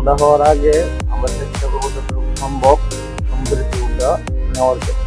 সন্ধ্যা হওয়ার আগে আমরা চেষ্টা করবো যতটুকু সম্ভব সমুদ্রের ভিউটা নেওয়ার জন্য।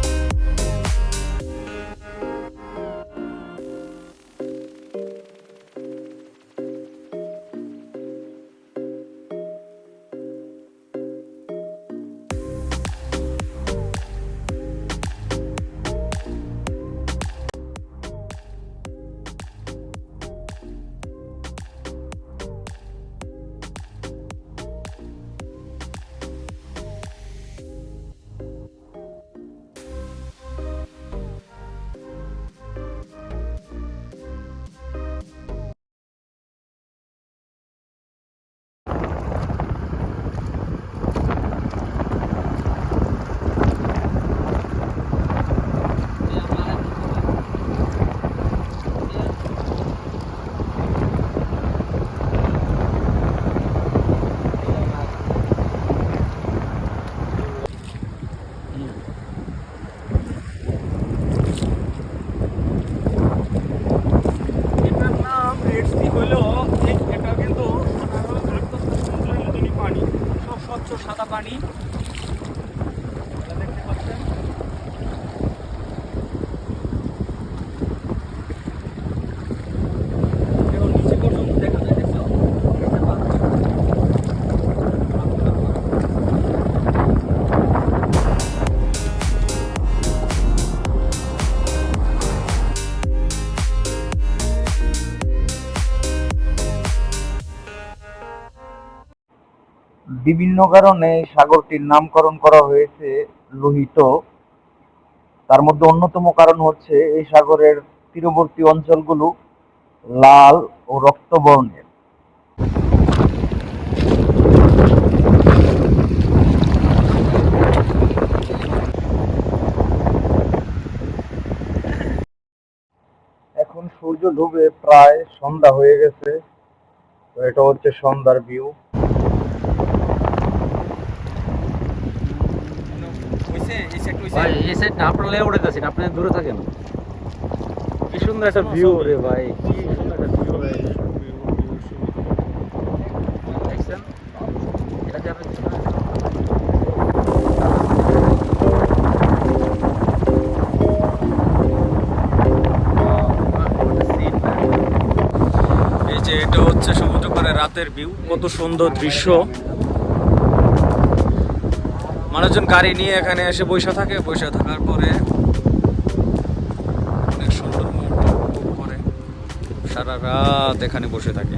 সাদা পানি দেখতে পাচ্ছেন। নিচে পর্যন্ত দেখা যায়, দেখছো? বিভিন্ন কারণে সাগরটির নামকরণ করা হয়েছে লোহিত। তার মধ্যে অন্যতম কারণ হচ্ছে এই সাগরের তীরবর্তী অঞ্চলগুলো লাল ও রক্তবর্ণের। এখন সূর্য ডুবে প্রায় সন্ধ্যা হয়ে গেছে। তো এটা হচ্ছে সন্ধ্যার ভিউ। ভাই এই সাইড না, আপনারা লেগে উঠেছেন, আপনি দূরে থাকেন। কি সুন্দর একটা ভিউ রে ভাই, কি সুন্দর একটা ভিউ দেখছেন। এটা যে আপনি এই যে এটা হচ্ছে সমুদ্র পাড়ে রাতের ভিউ, কত সুন্দর দৃশ্য। মানুষজন গাড়ি নিয়ে এখানে এসে বসে থাকে, বসে থাকার পরে অনেক সুন্দর মুহূর্ত উপভোগ করে, সারা রাত এখানে বসে থাকে।